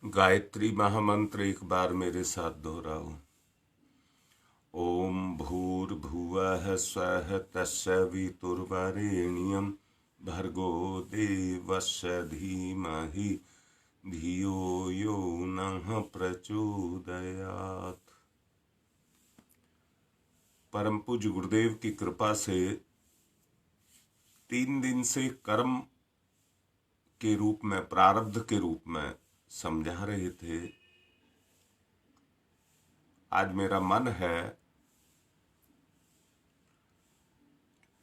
गायत्री महामंत्र एक बार मेरे साथ दोहराओ। ओम भूर्भुवः स्वः तस्सवितुर्वरेण्यं भर्गो देवस्य धीमहि धियो यो नः प्रचोदयात्। परम पूज्य गुरुदेव की कृपा से 3 दिन से कर्म के रूप में, प्रारब्ध के रूप में समझा रहे थे। आज मेरा मन है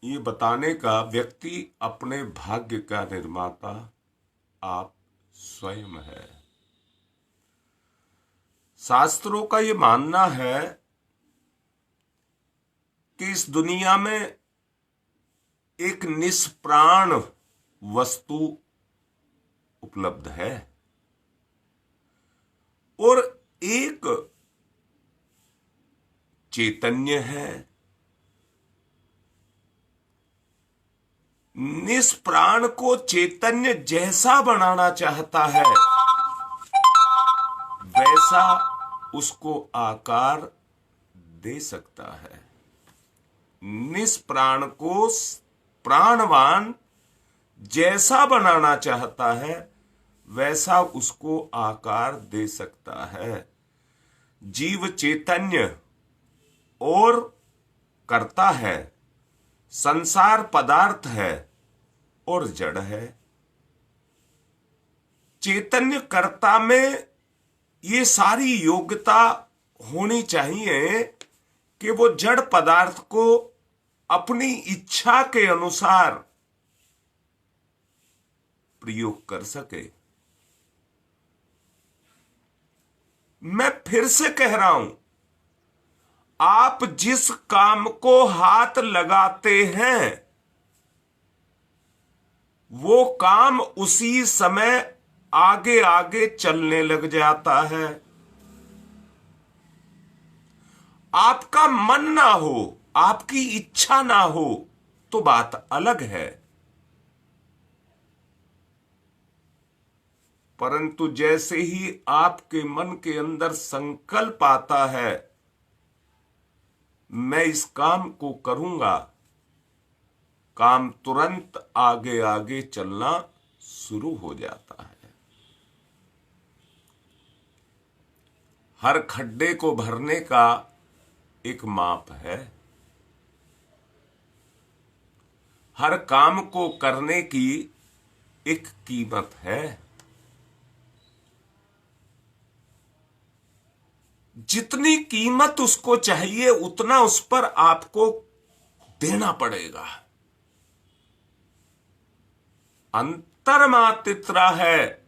ये बताने का, व्यक्ति अपने भाग्य का निर्माता आप स्वयं है। शास्त्रों का ये मानना है कि इस दुनिया में एक निष्प्राण वस्तु उपलब्ध है और एक चैतन्य है। निष्प्राण को चैतन्य जैसा बनाना चाहता है वैसा उसको आकार दे सकता है। निष्प्राण को प्राणवान जैसा बनाना चाहता है वैसा उसको आकार दे सकता है। जीव चैतन्य और करता है, संसार पदार्थ है और जड़ है। चैतन्य कर्ता में ये सारी योग्यता होनी चाहिए कि वो जड़ पदार्थ को अपनी इच्छा के अनुसार प्रयोग कर सके। मैं फिर से कह रहा हूं, आप जिस काम को हाथ लगाते हैं वो काम उसी समय आगे आगे चलने लग जाता है। आपका मन ना हो, आपकी इच्छा ना हो तो बात अलग है, परंतु जैसे ही आपके मन के अंदर संकल्प आता है मैं इस काम को करूंगा, काम तुरंत आगे आगे चलना शुरू हो जाता है। हर खड्डे को भरने का एक माप है, हर काम को करने की एक कीमत है। जितनी कीमत उसको चाहिए उतना उस पर आपको देना पड़ेगा। अंतर मात्र इतना है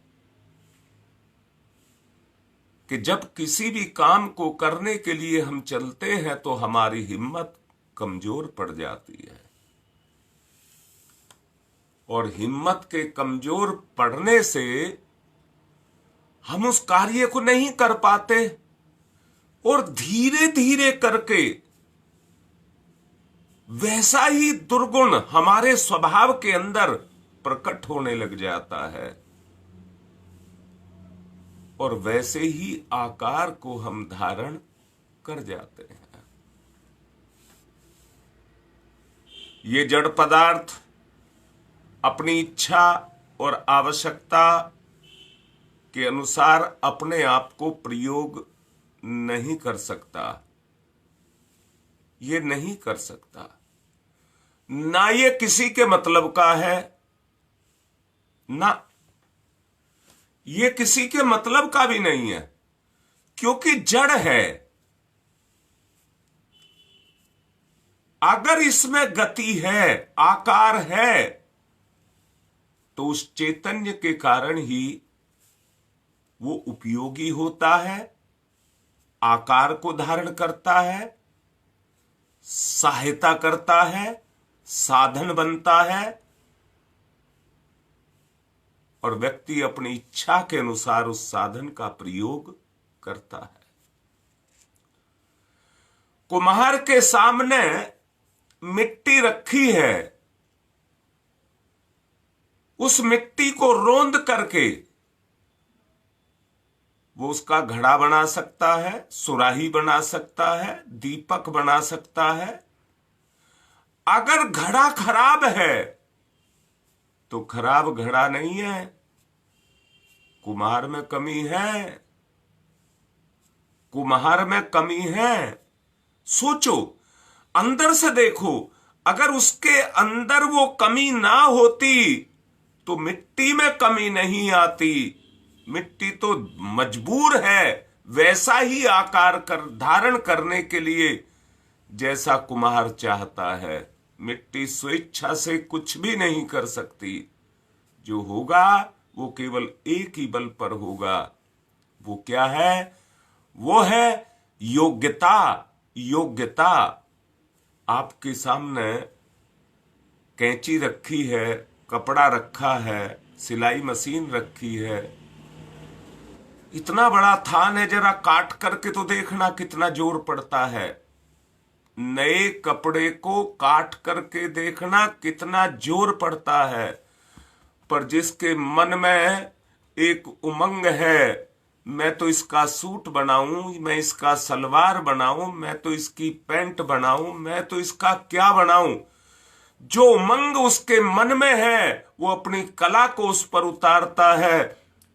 कि जब किसी भी काम को करने के लिए हम चलते हैं तो हमारी हिम्मत कमजोर पड़ जाती है और हिम्मत के कमजोर पड़ने से हम उस कार्य को नहीं कर पाते और धीरे धीरे करके वैसा ही दुर्गुण हमारे स्वभाव के अंदर प्रकट होने लग जाता है और वैसे ही आकार को हम धारण कर जाते हैं। ये जड़ पदार्थ अपनी इच्छा और आवश्यकता के अनुसार अपने आप को प्रयोग नहीं कर सकता, ये नहीं कर सकता। ना ये किसी के मतलब का है, ना ये किसी के मतलब का भी नहीं है, क्योंकि जड़ है। अगर इसमें गति है, आकार है, तो उस चैतन्य के कारण ही वो उपयोगी होता है, आकार को धारण करता है, सहायता करता है, साधन बनता है और व्यक्ति अपनी इच्छा के अनुसार उस साधन का प्रयोग करता है। कुम्हार के सामने मिट्टी रखी है, उस मिट्टी को रोंद करके वो उसका घड़ा बना सकता है, सुराही बना सकता है, दीपक बना सकता है। अगर घड़ा खराब है तो खराब घड़ा नहीं है, कुम्हार में कमी है, कुम्हार में कमी है। सोचो, अंदर से देखो, अगर उसके अंदर वो कमी ना होती तो मिट्टी में कमी नहीं आती। मिट्टी तो मजबूर है वैसा ही आकार धारण करने के लिए जैसा कुम्हार चाहता है। मिट्टी स्वेच्छा से कुछ भी नहीं कर सकती। जो होगा वो केवल एक ही बल पर होगा। वो क्या है? वो है योग्यता। योग्यता। आपके सामने कैंची रखी है, कपड़ा रखा है, सिलाई मशीन रखी है, इतना बड़ा थान है, जरा काट करके तो देखना कितना जोर पड़ता है। नए कपड़े को काट करके देखना कितना जोर पड़ता है। पर जिसके मन में एक उमंग है, मैं तो इसका सूट बनाऊं, मैं इसका सलवार बनाऊं, मैं तो इसकी पैंट बनाऊं, मैं तो इसका क्या बनाऊं, जो उमंग उसके मन में है वो अपनी कला को उस पर उतारता है।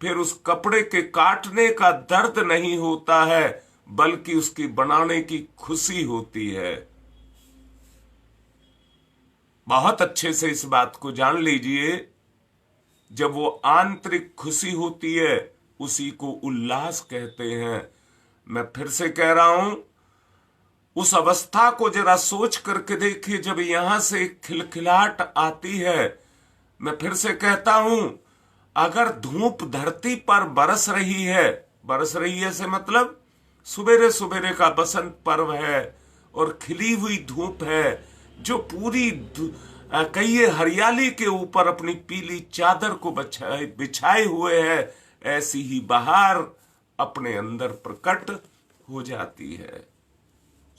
फिर उस कपड़े के काटने का दर्द नहीं होता है, बल्कि उसकी बनाने की खुशी होती है। बहुत अच्छे से इस बात को जान लीजिए। जब वो आंतरिक खुशी होती है उसी को उल्लास कहते हैं। मैं फिर से कह रहा हूं, उस अवस्था को जरा सोच करके देखिए जब यहां से खिलखिलाहट आती है। मैं फिर से कहता हूं, अगर धूप धरती पर बरस रही है से मतलब सुबेरे सुबेरे का बसंत पर्व है और खिली हुई धूप है जो पूरी कहिए हरियाली के ऊपर अपनी पीली चादर को बिछाए हुए है, ऐसी ही बहार अपने अंदर प्रकट हो जाती है।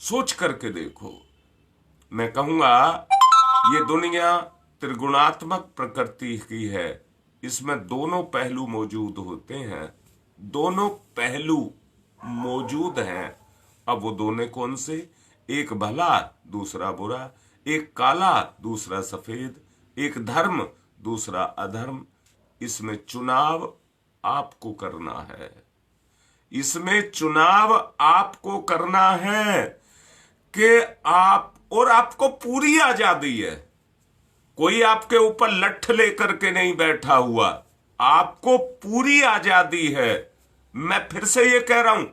सोच करके देखो। मैं कहूंगा ये दुनिया त्रिगुणात्मक प्रकृति की है। इसमें दोनों पहलू मौजूद होते हैं। दोनों पहलू मौजूद हैं। अब वो दोनों कौन से? एक भला दूसरा बुरा, एक काला दूसरा सफेद, एक धर्म दूसरा अधर्म। इसमें चुनाव आपको करना है। इसमें चुनाव आपको करना है कि आपको पूरी आजादी है। कोई आपके ऊपर लठ लेकर के नहीं बैठा हुआ, आपको पूरी आजादी है। मैं फिर से ये कह रहा हूं,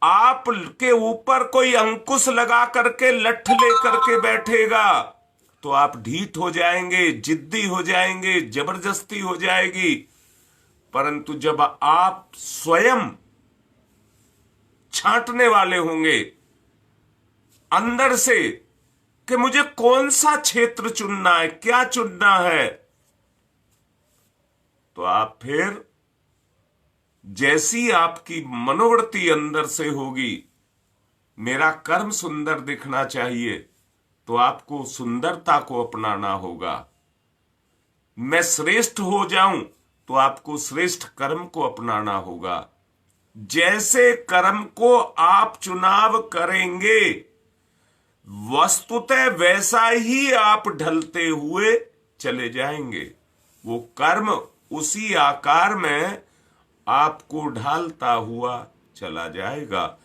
आपके ऊपर कोई अंकुश लगा करके लठ लेकर के बैठेगा तो आप ढीठ हो जाएंगे, जिद्दी हो जाएंगे, जबरदस्ती हो जाएगी। परंतु जब आप स्वयं छांटने वाले होंगे अंदर से कि मुझे कौन सा क्षेत्र चुनना है, क्या चुनना है, तो आप फिर जैसी आपकी मनोवृत्ति अंदर से होगी, मेरा कर्म सुंदर दिखना चाहिए, तो आपको सुंदरता को अपनाना होगा। मैं श्रेष्ठ हो जाऊं तो आपको श्रेष्ठ कर्म को अपनाना होगा। जैसे कर्म को आप चुनाव करेंगे वस्तुतः वैसा ही आप ढलते हुए चले जाएंगे। वो कर्म उसी आकार में आपको ढालता हुआ चला जाएगा।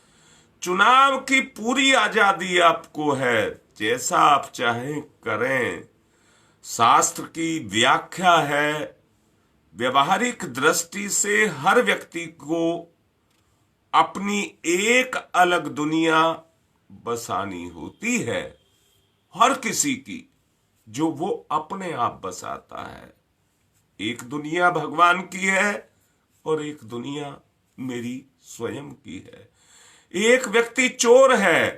चुनाव की पूरी आजादी आपको है, जैसा आप चाहें करें। शास्त्र की व्याख्या है, व्यवहारिक दृष्टि से हर व्यक्ति को अपनी एक अलग दुनिया बसानी होती है, हर किसी की, जो वो अपने आप बसाता है। एक दुनिया भगवान की है और एक दुनिया मेरी स्वयं की है। एक व्यक्ति चोर है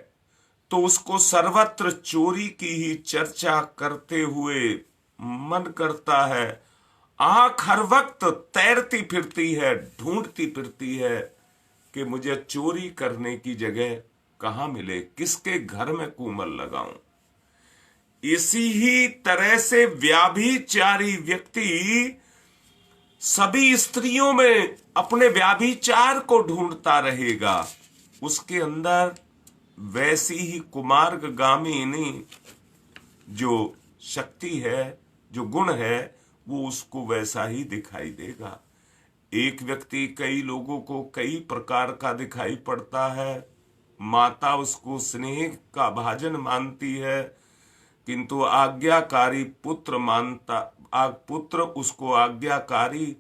तो उसको सर्वत्र चोरी की ही चर्चा करते हुए मन करता है। आंख हर वक्त तैरती फिरती है, ढूंढती फिरती है कि मुझे चोरी करने की जगह कहां मिले, किसके घर में कूमल लगाऊं। इसी ही तरह से व्याभिचारी व्यक्ति सभी स्त्रियों में अपने व्याभिचार को ढूंढता रहेगा, उसके अंदर वैसी ही कुमार्गामिनी जो शक्ति है, जो गुण है, वो उसको वैसा ही दिखाई देगा। एक व्यक्ति कई लोगों को कई प्रकार का दिखाई पड़ता है। माता उसको स्नेह का भाजन मानती है, किंतु आज्ञाकारी पुत्र उसको आज्ञाकारी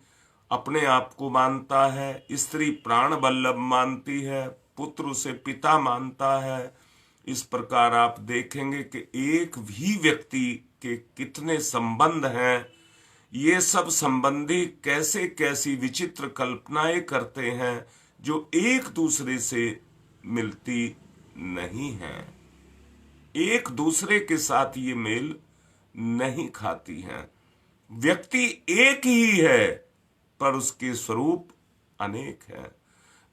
अपने आप को मानता है। स्त्री प्राण वल्लभ मानती है, पुत्र उसे पिता मानता है। इस प्रकार आप देखेंगे कि एक भी व्यक्ति के कितने संबंध हैं। ये सब संबंधी कैसे कैसी विचित्र कल्पनाएं करते हैं जो एक दूसरे से मिलती नहीं हैं, एक दूसरे के साथ ये मेल नहीं खाती हैं। व्यक्ति एक ही है पर उसके स्वरूप अनेक हैं।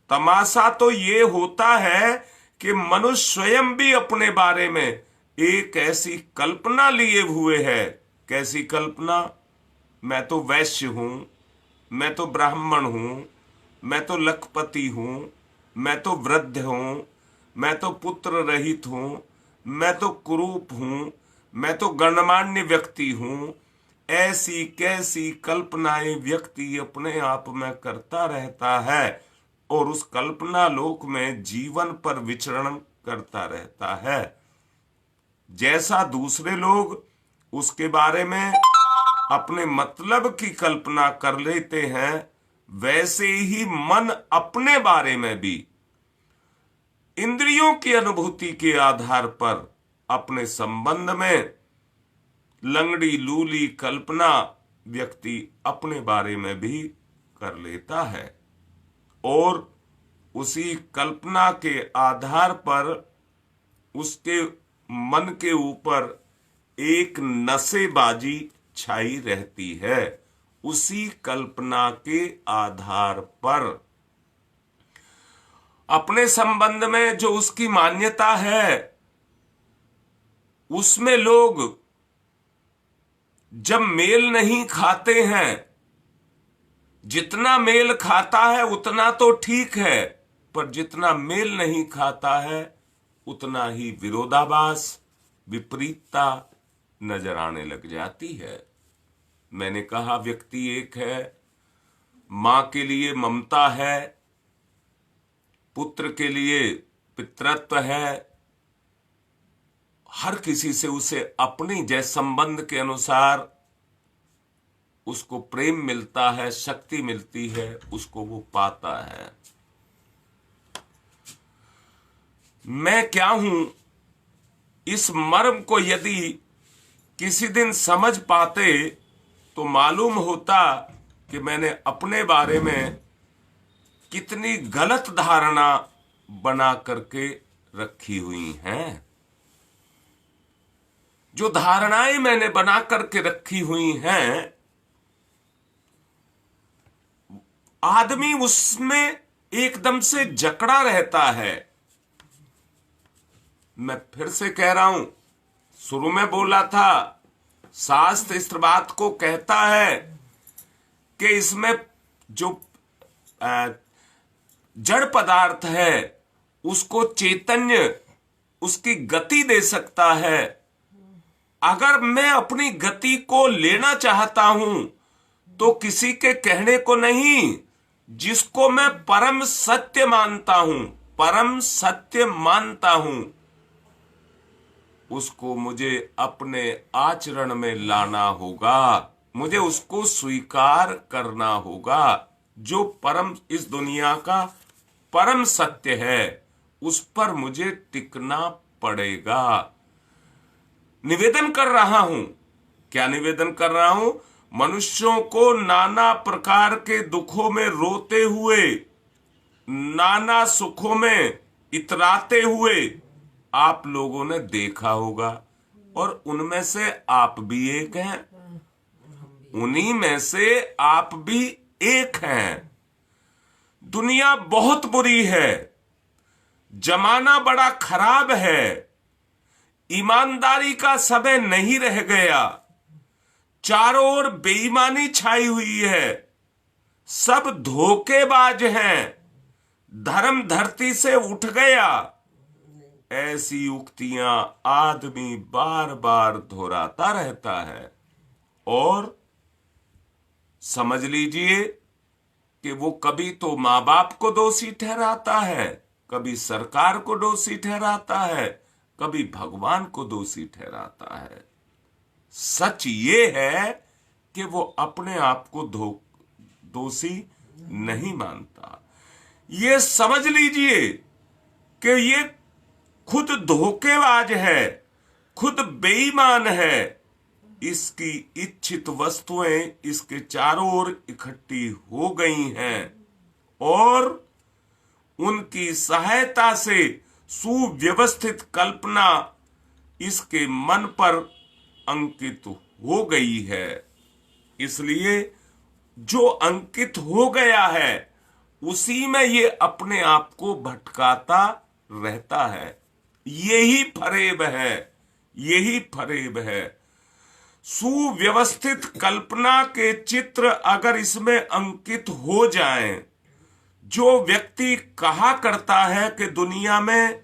तमाशा तो ये होता है कि मनुष्य स्वयं भी अपने बारे में एक ऐसी कल्पना लिए हुए है। कैसी कल्पना? मैं तो वैश्य हूं, मैं तो ब्राह्मण हूं, मैं तो लखपति हूं, मैं तो वृद्ध हूं, मैं तो पुत्र रहित हूं, मैं तो कुरूप हूं, मैं तो गणमान्य व्यक्ति हूं। ऐसी कैसी कल्पनाएं व्यक्ति अपने आप में करता रहता है और उस कल्पना लोक में जीवन पर विचरण करता रहता है। जैसा दूसरे लोग उसके बारे में अपने मतलब की कल्पना कर लेते हैं, वैसे ही मन अपने बारे में भी इंद्रियों की अनुभूति के आधार पर अपने संबंध में लंगड़ी लूली कल्पना व्यक्ति अपने बारे में भी कर लेता है और उसी कल्पना के आधार पर उसके मन के ऊपर एक नशेबाजी छाई रहती है। उसी कल्पना के आधार पर अपने संबंध में जो उसकी मान्यता है, उसमें लोग जब मेल नहीं खाते हैं, जितना मेल खाता है उतना तो ठीक है, पर जितना मेल नहीं खाता है उतना ही विरोधाभास, विपरीतता नजर आने लग जाती है। मैंने कहा व्यक्ति एक है, मां के लिए ममता है, पुत्र के लिए पितृत्व है, हर किसी से उसे अपनी जैसे संबंध के अनुसार उसको प्रेम मिलता है, शक्ति मिलती है, उसको वो पाता है। मैं क्या हूं, इस मर्म को यदि किसी दिन समझ पाते तो मालूम होता कि मैंने अपने बारे में कितनी गलत धारणा बना करके रखी हुई हैं। जो धारणाएं मैंने बना करके रखी हुई हैं, आदमी उसमें एकदम से जकड़ा रहता है। मैं फिर से कह रहा हूं, शुरू में बोला था, शास्त्र इस बात को कहता है कि इसमें जो जड़ पदार्थ है उसको चैतन्य उसकी गति दे सकता है। अगर मैं अपनी गति को लेना चाहता हूं तो किसी के कहने को नहीं, जिसको मैं परम सत्य मानता हूं, परम सत्य मानता हूं, उसको मुझे अपने आचरण में लाना होगा, मुझे उसको स्वीकार करना होगा। जो परम, इस दुनिया का परम सत्य है, उस पर मुझे टिकना पड़ेगा। निवेदन कर रहा हूं, क्या निवेदन कर रहा हूं? मनुष्यों को नाना प्रकार के दुखों में रोते हुए, नाना सुखों में इतराते हुए आप लोगों ने देखा होगा, और उनमें से आप भी एक हैं, उन्हीं में से आप भी एक हैं। दुनिया बहुत बुरी है, जमाना बड़ा खराब है, ईमानदारी का समय नहीं रह गया, चारों ओर बेईमानी छाई हुई है, सब धोखेबाज हैं, धर्म धरती से उठ गया, ऐसी उक्तियां आदमी बार बार दोहराता रहता है। और समझ लीजिए कि वो कभी तो माँ बाप को दोषी ठहराता है, कभी सरकार को दोषी ठहराता है, कभी भगवान को दोषी ठहराता है। सच ये है कि वो अपने आप को दोषी नहीं मानता। ये समझ लीजिए कि ये खुद धोखेबाज है, खुद बेईमान है। इसकी इच्छित वस्तुएं इसके चारों ओर इकट्ठी हो गई हैं और उनकी सहायता से सुव्यवस्थित कल्पना इसके मन पर अंकित हो गई है। इसलिए जो अंकित हो गया है उसी में ये अपने आप को भटकाता रहता है। यही फरेब है, यही फरेब है। सुव्यवस्थित कल्पना के चित्र अगर इसमें अंकित हो जाएं, जो व्यक्ति कहा करता है कि दुनिया में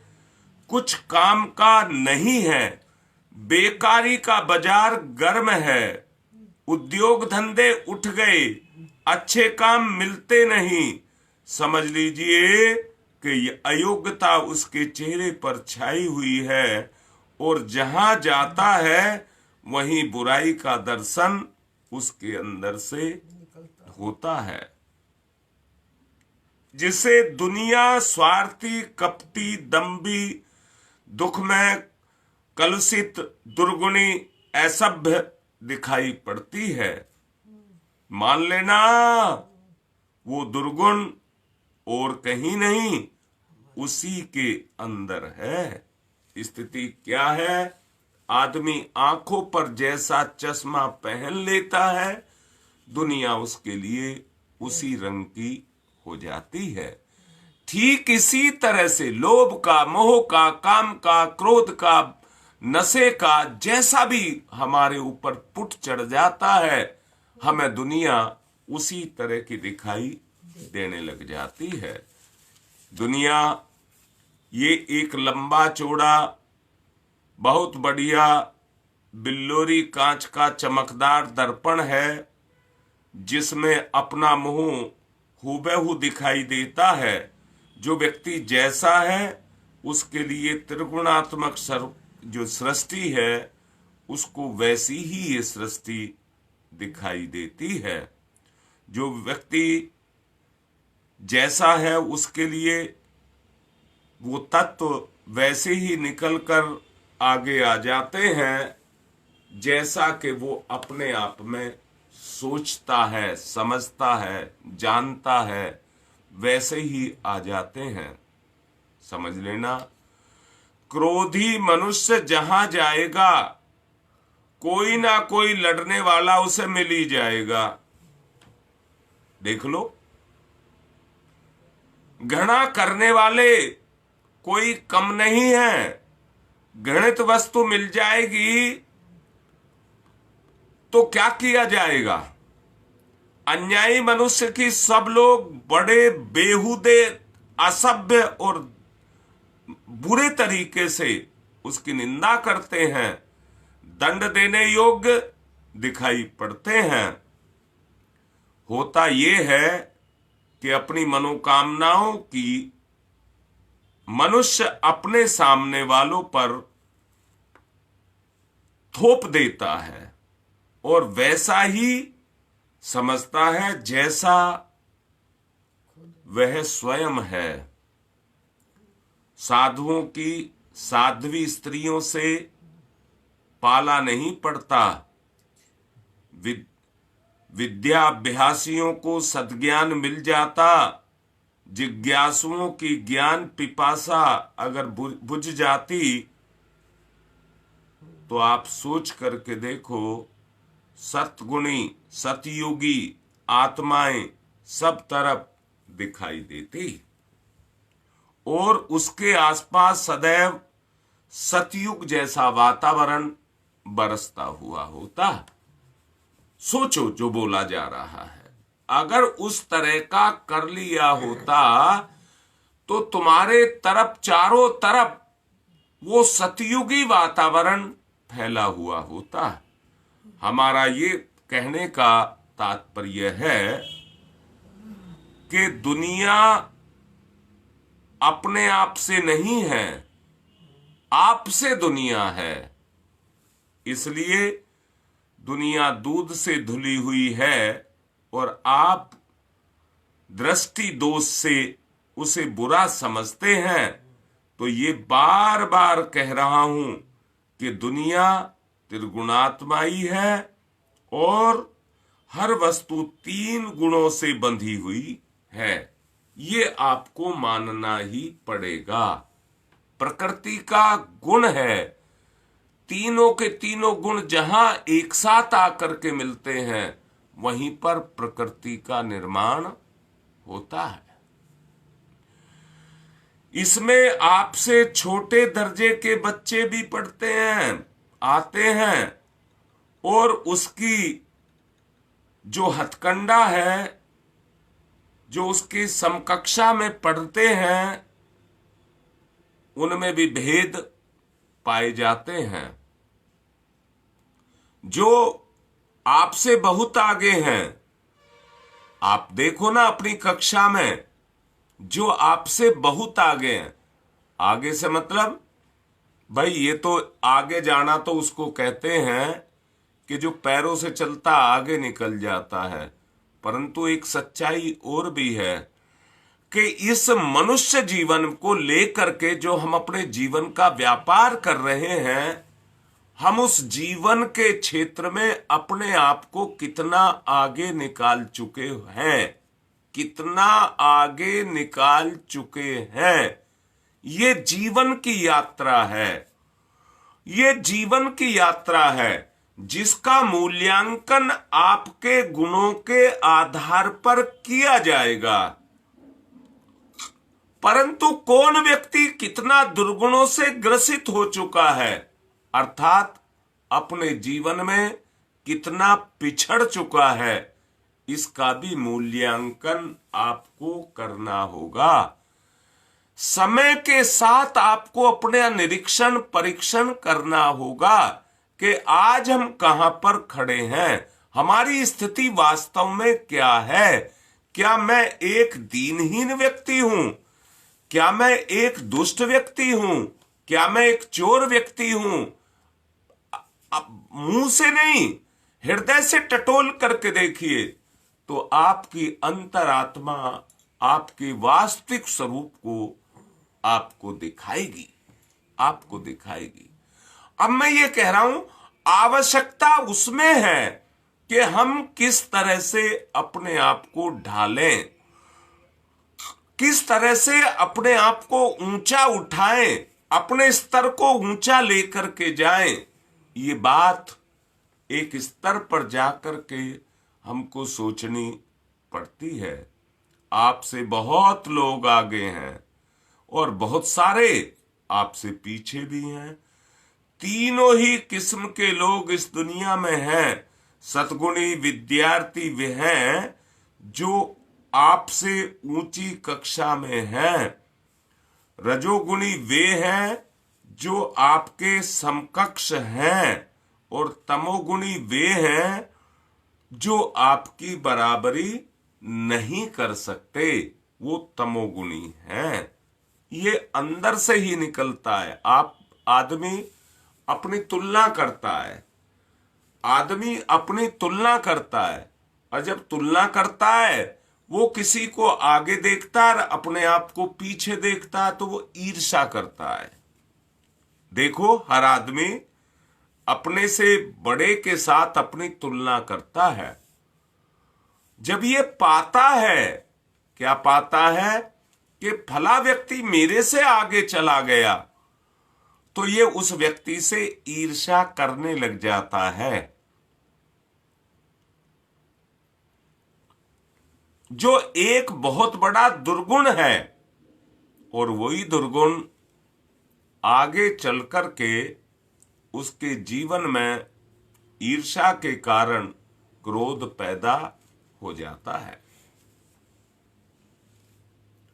कुछ काम का नहीं है, बेकारी का बाजार गर्म है, उद्योग धंधे उठ गए, अच्छे काम मिलते नहीं, समझ लीजिए कि अयोग्यता उसके चेहरे पर छाई हुई है और जहां जाता है वहीं बुराई का दर्शन उसके अंदर से होता है। जिसे दुनिया स्वार्थी, कपटी, दंभी, दुखमय, कलुषित, दुर्गुणी, असभ्य दिखाई पड़ती है, मान लेना वो दुर्गुण और कहीं नहीं, उसी के अंदर है। स्थिति क्या है? आदमी आंखों पर जैसा चश्मा पहन लेता है, दुनिया उसके लिए उसी रंग की हो जाती है। ठीक इसी तरह से लोभ का, मोह का, काम का, क्रोध का, नशे का जैसा भी हमारे ऊपर पुट चढ़ जाता है, हमें दुनिया उसी तरह की दिखाई देने लग जाती है। दुनिया ये एक लंबा चौड़ा बहुत बढ़िया बिल्लोरी कांच का चमकदार दर्पण है, जिसमें अपना मुंह हूबहू दिखाई देता है। जो व्यक्ति जैसा है उसके लिए त्रिगुणात्मक जो सृष्टि है उसको वैसी ही ये सृष्टि दिखाई देती है। जो व्यक्ति जैसा है उसके लिए वो तत्व वैसे ही निकलकर आगे आ जाते हैं जैसा कि वो अपने आप में सोचता है, समझता है, जानता है, वैसे ही आ जाते हैं। समझ लेना, क्रोधी मनुष्य जहां जाएगा कोई ना कोई लड़ने वाला उसे मिल ही जाएगा। देख लो, घृणा करने वाले कोई कम नहीं है। घृणित वस्तु मिल जाएगी तो क्या किया जाएगा? अन्यायी मनुष्य की सब लोग बड़े बेहुदे, असभ्य और बुरे तरीके से उसकी निंदा करते हैं, दंड देने योग्य दिखाई पड़ते हैं। होता यह है कि अपनी मनोकामनाओं की मनुष्य अपने सामने वालों पर थोप देता है और वैसा ही समझता है जैसा वह स्वयं है। साधुओं की साध्वी स्त्रियों से पाला नहीं पड़ता। विद्याभ्यासियों को सद्ज्ञान मिल जाता। जिज्ञासुओं की ज्ञान पिपासा अगर बुझ जाती तो आप सोच करके देखो, सतगुणी, सतयुगी आत्माएं सब तरफ दिखाई देती और उसके आसपास सदैव सतयुग जैसा वातावरण बरसता हुआ होता। सोचो जो बोला जा रहा है। अगर उस तरह का कर लिया होता तो तुम्हारे तरफ चारों तरफ वो सतयुगी वातावरण फैला हुआ होता। हमारा ये कहने का तात्पर्य है कि दुनिया अपने आप से नहीं है, आपसे दुनिया है। इसलिए दुनिया दूध से धुली हुई है और आप दृष्टि दोष से उसे बुरा समझते हैं। तो ये बार बार कह रहा हूं कि दुनिया त्रिगुणात्माई है और हर वस्तु 3 गुणों से बंधी हुई है। ये आपको मानना ही पड़ेगा। प्रकृति का गुण है, तीनों के तीनों गुण जहां एक साथ आकर के मिलते हैं वहीं पर प्रकृति का निर्माण होता है। इसमें आपसे छोटे दर्जे के बच्चे भी पढ़ते हैं, आते हैं, और उसकी जो हथकंडा है, जो उसकी समकक्षा में पढ़ते हैं, उनमें भी भेद पाए जाते हैं। जो आपसे बहुत आगे हैं, आप देखो ना अपनी कक्षा में, जो आपसे बहुत आगे हैं, आगे से मतलब भाई ये तो आगे जाना तो उसको कहते हैं कि जो पैरों से चलता आगे निकल जाता है। परंतु एक सच्चाई और भी है कि इस मनुष्य जीवन को लेकर के जो हम अपने जीवन का व्यापार कर रहे हैं, हम उस जीवन के क्षेत्र में अपने आप को कितना आगे निकाल चुके हैं, कितना आगे निकाल चुके हैं। ये जीवन की यात्रा है, ये जीवन की यात्रा है जिसका मूल्यांकन आपके गुणों के आधार पर किया जाएगा। परंतु कौन व्यक्ति कितना दुर्गुणों से ग्रसित हो चुका है, अर्थात अपने जीवन में कितना पिछड़ चुका है, इसका भी मूल्यांकन आपको करना होगा। समय के साथ आपको अपने निरीक्षण परीक्षण करना होगा कि आज हम कहां पर खड़े हैं, हमारी स्थिति वास्तव में क्या है। क्या मैं एक दीनहीन व्यक्ति हूं? क्या मैं एक दुष्ट व्यक्ति हूं? क्या मैं एक चोर व्यक्ति हूं? मुंह से नहीं, हृदय से टटोल करके देखिए तो आपकी अंतरात्मा आपके वास्तविक स्वरूप को आपको दिखाएगी, आपको दिखाएगी। अब मैं ये कह रहा हूं, आवश्यकता उसमें है कि हम किस तरह से अपने आप को ढालें, किस तरह से अपने आप को ऊंचा उठाएं, अपने स्तर को ऊंचा लेकर के जाएं। ये बात एक स्तर पर जाकर के हमको सोचनी पड़ती है। आपसे बहुत लोग आगे हैं और बहुत सारे आपसे पीछे भी हैं। तीनों ही किस्म के लोग इस दुनिया में हैं। सद्गुणी विद्यार्थी वे हैं जो आपसे ऊंची कक्षा में हैं। रजोगुणी वे हैं जो आपके समकक्ष हैं, और तमोगुणी वे हैं जो आपकी बराबरी नहीं कर सकते, वो तमोगुणी हैं। ये अंदर से ही निकलता है। आदमी अपनी तुलना करता है, आदमी अपनी तुलना करता है, और जब तुलना करता है वो किसी को आगे देखता है और अपने आप को पीछे देखता है तो वो ईर्ष्या करता है। देखो, हर आदमी अपने से बड़े के साथ अपनी तुलना करता है। जब ये पाता है, क्या पाता है कि फला व्यक्ति मेरे से आगे चला गया, तो ये उस व्यक्ति से ईर्ष्या करने लग जाता है। जो एक बहुत बड़ा दुर्गुण है, और वही दुर्गुण आगे चलकर के उसके जीवन में ईर्ष्या के कारण क्रोध पैदा हो जाता है।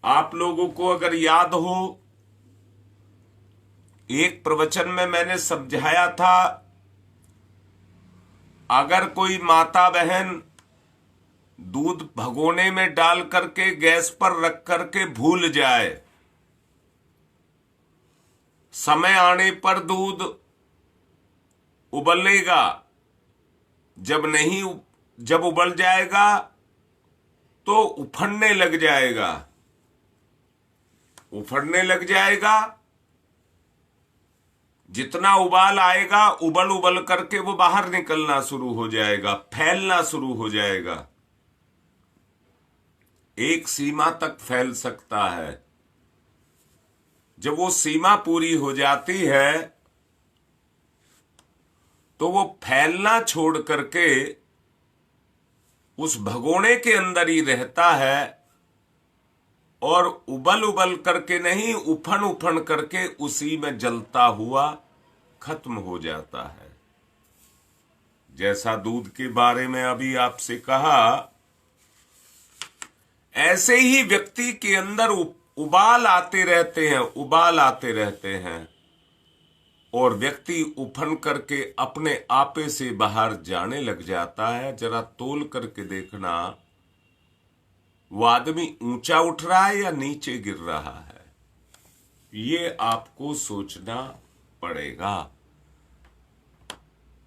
आप लोगों को अगर याद हो, एक प्रवचन में मैंने समझाया था, अगर कोई माता बहन दूध भगोने में डाल करके गैस पर रख करके भूल जाए, समय आने पर दूध उबलेगा, जब उबल जाएगा तो उफड़ने लग जाएगा। जितना उबाल आएगा, उबल करके वो बाहर निकलना शुरू हो जाएगा, फैलना शुरू हो जाएगा। एक सीमा तक फैल सकता है। जब वो सीमा पूरी हो जाती है तो वो फैलना छोड़ करके उस भगोने के अंदर ही रहता है और उबल करके नहीं, उफन करके उसी में जलता हुआ खत्म हो जाता है। जैसा दूध के बारे में अभी आपसे कहा, ऐसे ही व्यक्ति के अंदर उबाल आते रहते हैं और व्यक्ति उफन करके अपने आपे से बाहर जाने लग जाता है। जरा तोल करके देखना, वो आदमी ऊंचा उठ रहा है या नीचे गिर रहा है, ये आपको सोचना पड़ेगा।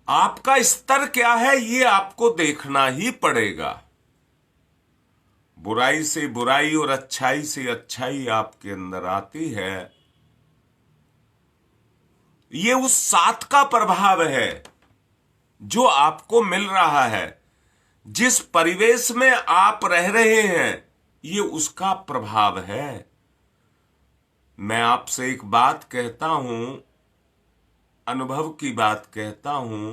आपका स्तर क्या है, ये आपको देखना ही पड़ेगा। बुराई से बुराई और अच्छाई से अच्छाई आपके अंदर आती है, ये उस साथ का प्रभाव है जो आपको मिल रहा है। जिस परिवेश में आप रह रहे हैं, ये उसका प्रभाव है। मैं आपसे एक बात कहता हूं, अनुभव की बात कहता हूं,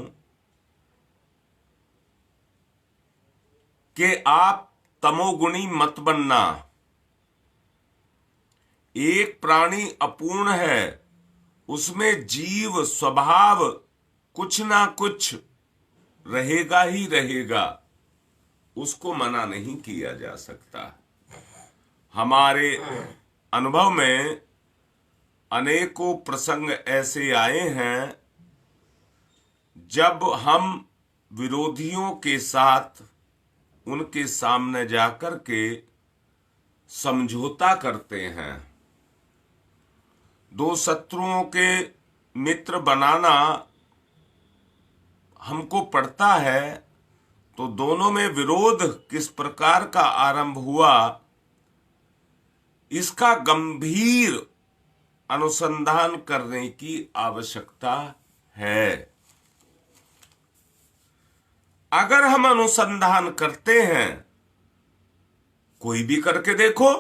कि आप तमोगुणी मत बनना। एक प्राणी अपूर्ण है, उसमें जीव स्वभाव कुछ ना कुछ रहेगा ही रहेगा, उसको मना नहीं किया जा सकता। हमारे अनुभव में अनेकों प्रसंग ऐसे आए हैं जब हम विरोधियों के साथ उनके सामने जाकर के समझौता करते हैं। दो शत्रुओं के मित्र बनाना हमको पड़ता है, तो दोनों में विरोध किस प्रकार का आरंभ हुआ, इसका गंभीर अनुसंधान करने की आवश्यकता है। अगर हम अनुसंधान करते हैं, कोई भी करके देखो,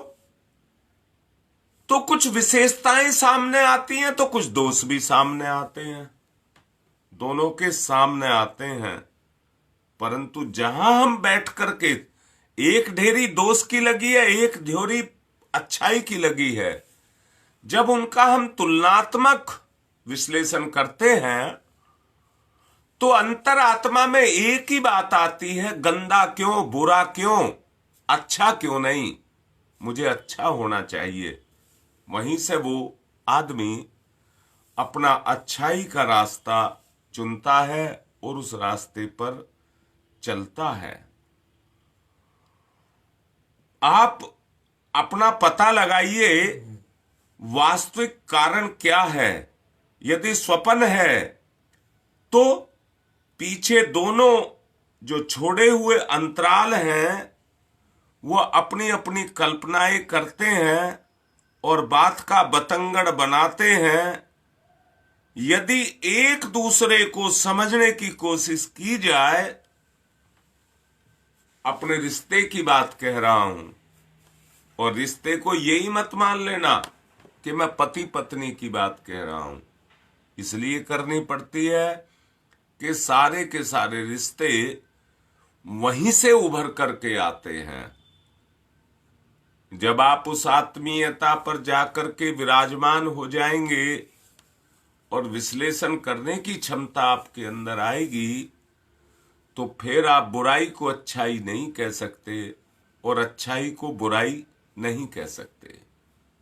तो कुछ विशेषताएं सामने आती हैं तो कुछ दोष भी सामने आते हैं, दोनों के सामने आते हैं। परंतु जहां हम बैठ करके, एक ढेरी दोष की लगी है, एक ढेरी अच्छाई की लगी है, जब उनका हम तुलनात्मक विश्लेषण करते हैं तो अंतरात्मा में एक ही बात आती है, गंदा क्यों, बुरा क्यों, अच्छा क्यों नहीं, मुझे अच्छा होना चाहिए। वहीं से वो आदमी अपना अच्छाई का रास्ता चुनता है और उस रास्ते पर चलता है। आप अपना पता लगाइए, वास्तविक कारण क्या है। यदि स्वप्न है तो पीछे दोनों जो छोड़े हुए अंतराल हैं, वो अपनी अपनी कल्पनाएं करते हैं और बात का बतंगड़ बनाते हैं। यदि एक दूसरे को समझने की कोशिश की जाए, अपने रिश्ते की बात कह रहा हूं, और रिश्ते को यही मत मान लेना कि मैं पति पत्नी की बात कह रहा हूं, इसलिए करनी पड़ती है कि सारे के सारे रिश्ते वहीं से उभर करके आते हैं। जब आप उस आत्मीयता पर जाकर के विराजमान हो जाएंगे और विश्लेषण करने की क्षमता आपके अंदर आएगी, तो फिर आप बुराई को अच्छाई नहीं कह सकते और अच्छाई को बुराई नहीं कह सकते।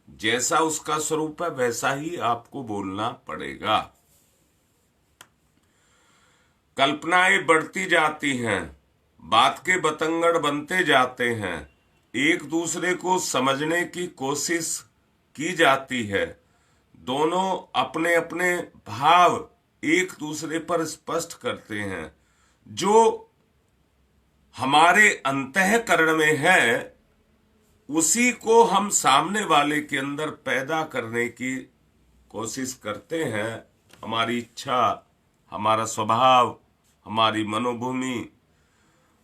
जैसा उसका स्वरूप है वैसा ही आपको बोलना पड़ेगा। कल्पनाएं बढ़ती जाती हैं, बात के बतंगड़ बनते जाते हैं, एक दूसरे को समझने की कोशिश की जाती है, दोनों अपने अपने भाव एक दूसरे पर स्पष्ट करते हैं। जो हमारे अंतःकरण में है उसी को हम सामने वाले के अंदर पैदा करने की कोशिश करते हैं। हमारी इच्छा, हमारा स्वभाव, हमारी मनोभूमि,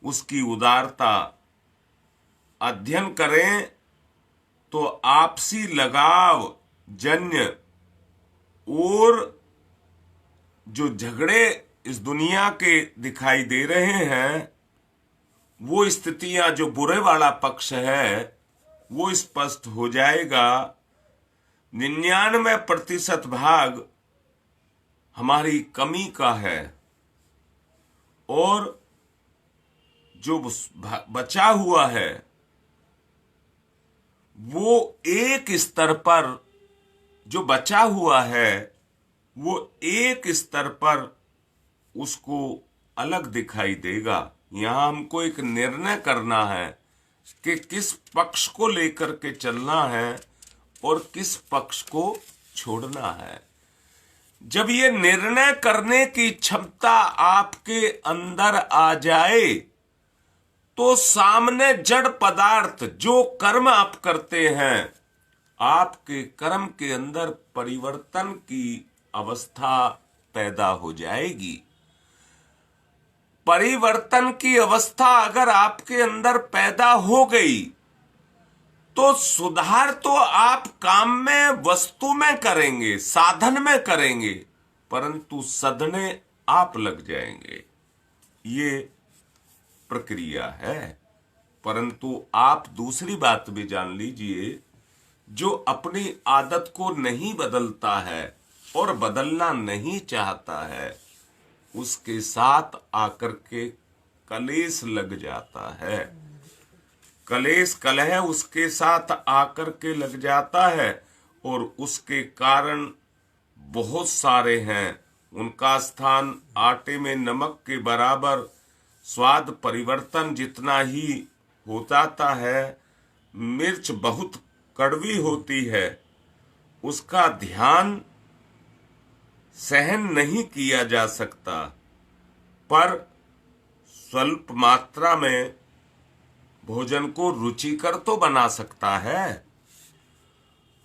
उसकी उदारता अध्ययन करें तो आपसी लगाव जन्य और जो झगड़े इस दुनिया के दिखाई दे रहे हैं, वो स्थितियां, जो बुरे वाला पक्ष है वो स्पष्ट हो जाएगा। 99% भाग हमारी कमी का है और जो बचा हुआ है वो एक स्तर पर, जो बचा हुआ है वो एक स्तर पर उसको अलग दिखाई देगा। यहां हमको एक निर्णय करना है कि किस पक्ष को लेकर के चलना है और किस पक्ष को छोड़ना है। जब ये निर्णय करने की क्षमता आपके अंदर आ जाए तो सामने जड़ पदार्थ, जो कर्म आप करते हैं, आपके कर्म के अंदर परिवर्तन की अवस्था पैदा हो जाएगी। परिवर्तन की अवस्था अगर आपके अंदर पैदा हो गई तो सुधार तो आप काम में, वस्तु में करेंगे, साधन में करेंगे, परंतु सधने आप लग जाएंगे। ये प्रक्रिया है। परंतु आप दूसरी बात भी जान लीजिए, जो अपनी आदत को नहीं बदलता है और बदलना नहीं चाहता है, उसके साथ आकर के कलेश लग जाता है। कलेश, कलह उसके साथ आकर के लग जाता है और उसके कारण बहुत सारे हैं। उनका स्थान आटे में नमक के बराबर, स्वाद परिवर्तन जितना ही हो जाता है। मिर्च बहुत कड़वी होती है, उसका ध्यान सहन नहीं किया जा सकता, पर स्वल्प मात्रा में भोजन को रुचिकर तो बना सकता है।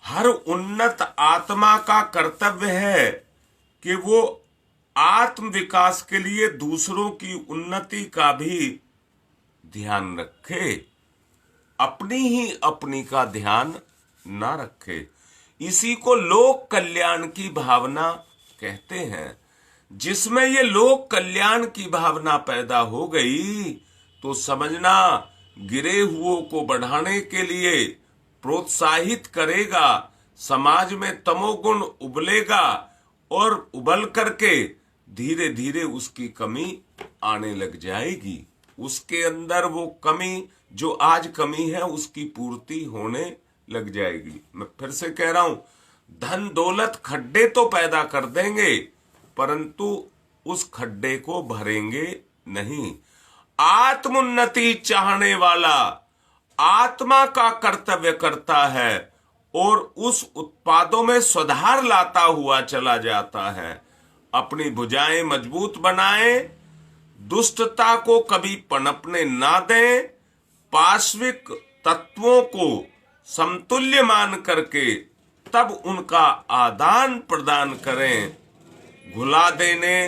हर उन्नत आत्मा का कर्तव्य है कि वो आत्म विकास के लिए दूसरों की उन्नति का भी ध्यान रखे, अपनी ही अपनी का ध्यान ना रखे। इसी को लोक कल्याण की भावना कहते हैं। जिसमें ये लोक कल्याण की भावना पैदा हो गई तो समझना गिरे हुओं को बढ़ाने के लिए प्रोत्साहित करेगा। समाज में तमोगुण उबलेगा और उबल करके धीरे धीरे उसकी कमी आने लग जाएगी। उसके अंदर वो कमी जो आज कमी है उसकी पूर्ति होने लग जाएगी। मैं फिर से कह रहा हूं, धन दौलत खड्डे तो पैदा कर देंगे परंतु उस खड्डे को भरेंगे नहीं। आत्मोन्नति चाहने वाला आत्मा का कर्तव्य करता है और उस उत्पादों में सुधार लाता हुआ चला जाता है। अपनी भुजाएं मजबूत बनाए, दुष्टता को कभी पनपने ना दें, पार्श्विक तत्वों को समतुल्य मान करके तब उनका आदान प्रदान करें। घुला देने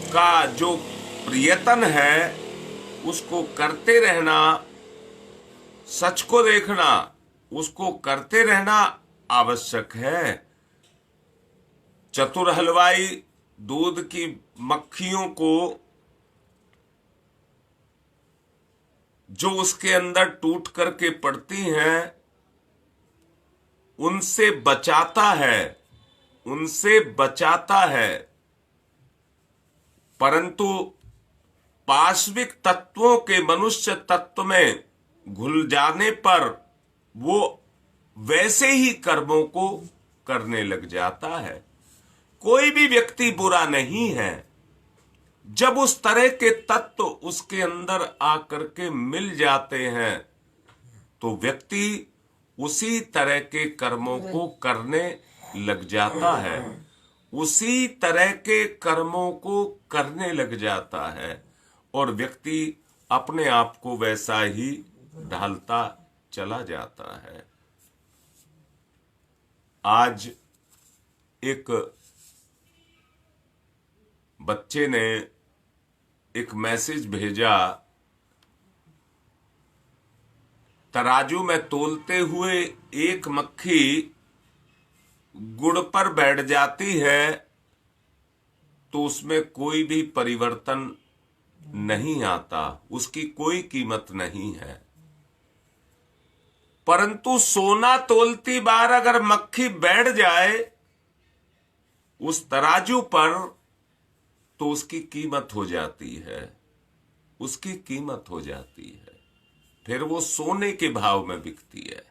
का जो प्रयत्न है उसको करते रहना, सच को देखना, उसको करते रहना आवश्यक है। चतुर हलवाई दूध की मक्खियों को जो उसके अंदर टूट करके पड़ती हैं उनसे बचाता है, उनसे बचाता है, परंतु पाशविक तत्वों के मनुष्य तत्व में घुल जाने पर वो वैसे ही कर्मों को करने लग जाता है। कोई भी व्यक्ति बुरा नहीं है। जब उस तरह के तत्व उसके अंदर आकर के मिल जाते हैं तो व्यक्ति उसी तरह के कर्मों को करने लग जाता है, उसी तरह के कर्मों को करने लग जाता है और व्यक्ति अपने आप को वैसा ही ढालता चला जाता है। आज एक बच्चे ने एक मैसेज भेजा, तराजू में तोलते हुए एक मक्खी गुड़ पर बैठ जाती है तो उसमें कोई भी परिवर्तन नहीं आता, उसकी कोई कीमत नहीं है। परंतु सोना तोलती बार अगर मक्खी बैठ जाए उस तराजू पर तो उसकी कीमत हो जाती है, उसकी कीमत हो जाती है, फिर वो सोने के भाव में बिकती है।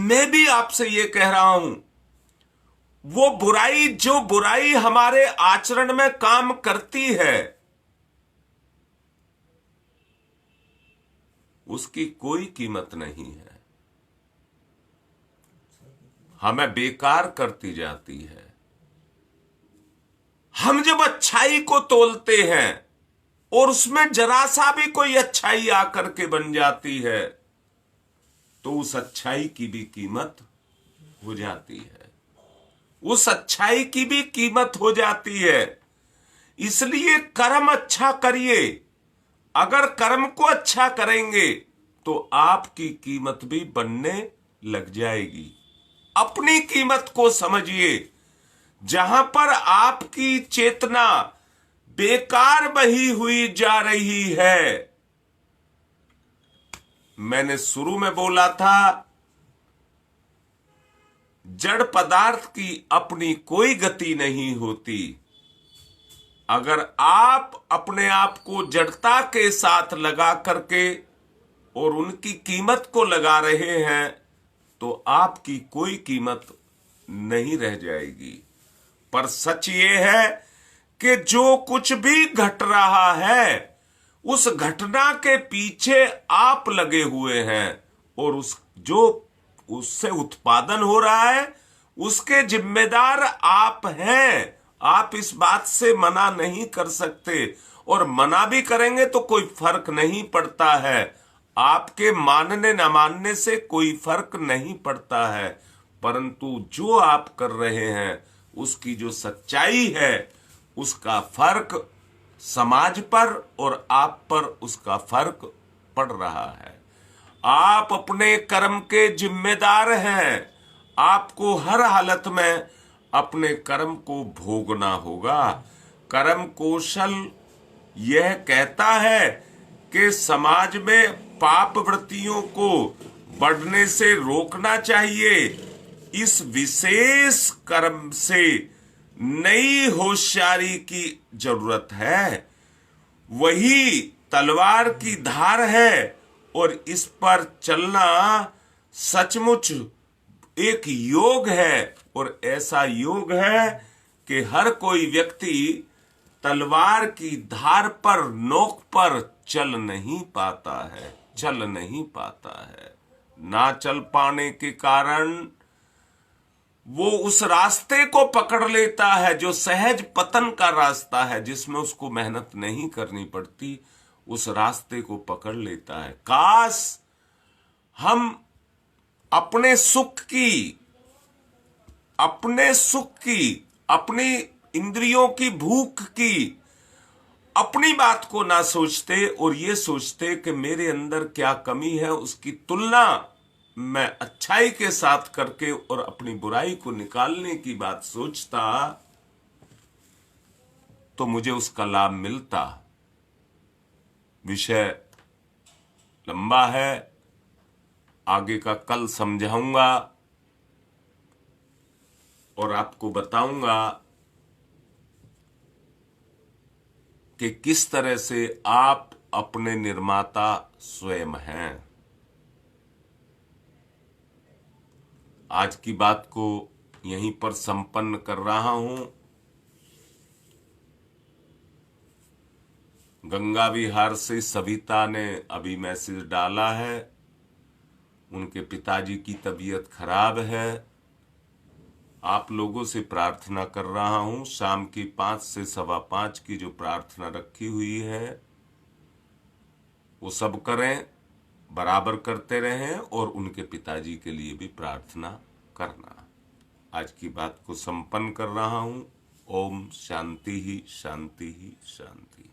मैं भी आपसे ये कह रहा हूं, वो बुराई जो बुराई हमारे आचरण में काम करती है उसकी कोई कीमत नहीं है, हमें बेकार करती जाती है। हम जब अच्छाई को तोलते हैं और उसमें जरा सा भी कोई अच्छाई आकर के बन जाती है तो उस अच्छाई की भी कीमत हो जाती है, उस अच्छाई की भी कीमत हो जाती है। इसलिए कर्म अच्छा करिए। अगर कर्म को अच्छा करेंगे तो आपकी कीमत भी बनने लग जाएगी। अपनी कीमत को समझिए। जहां पर आपकी चेतना बेकार बही हुई जा रही है, मैंने शुरू में बोला था जड़ पदार्थ की अपनी कोई गति नहीं होती। अगर आप अपने आप को जड़ता के साथ लगा करके और उनकी कीमत को लगा रहे हैं तो आपकी कोई कीमत नहीं रह जाएगी। पर सच ये है कि जो कुछ भी घट रहा है उस घटना के पीछे आप लगे हुए हैं और उस जो उससे उत्पादन हो रहा है उसके जिम्मेदार आप हैं। आप इस बात से मना नहीं कर सकते और मना भी करेंगे तो कोई फर्क नहीं पड़ता है। आपके मानने न मानने से कोई फर्क नहीं पड़ता है, परंतु जो आप कर रहे हैं उसकी जो सच्चाई है उसका फर्क समाज पर और आप पर उसका फर्क पड़ रहा है। आप अपने कर्म के जिम्मेदार हैं। आपको हर हालत में अपने कर्म को भोगना होगा। कर्म कौशल यह कहता है कि समाज में पाप वृत्तियों को बढ़ने से रोकना चाहिए। इस विशेष कर्म से नई होशियारी की जरूरत है। वही तलवार की धार है और इस पर चलना सचमुच एक योग है और ऐसा योग है कि हर कोई व्यक्ति तलवार की धार पर, नोक पर चल नहीं पाता है, चल नहीं पाता है। ना चल पाने के कारण वो उस रास्ते को पकड़ लेता है जो सहज पतन का रास्ता है, जिसमें उसको मेहनत नहीं करनी पड़ती, उस रास्ते को पकड़ लेता है। काश हम अपने सुख की, अपनी इंद्रियों की भूख की अपनी बात को ना सोचते और ये सोचते कि मेरे अंदर क्या कमी है, उसकी तुलना मैं अच्छाई के साथ करके और अपनी बुराई को निकालने की बात सोचता तो मुझे उसका लाभ मिलता। विषय लंबा है, आगे का कल समझाऊंगा और आपको बताऊंगा कि किस तरह से आप अपने निर्माता स्वयं हैं। आज की बात को यहीं पर संपन्न कर रहा हूं। गंगा विहार से सविता ने अभी मैसेज डाला है, उनके पिताजी की तबीयत खराब है। आप लोगों से प्रार्थना कर रहा हूं, शाम की 5 से 5:15 की जो प्रार्थना रखी हुई है वो सब करें, बराबर करते रहें और उनके पिताजी के लिए भी प्रार्थना करना। आज की बात को संपन्न कर रहा हूं। ओम शांति ही शांति ही शांति।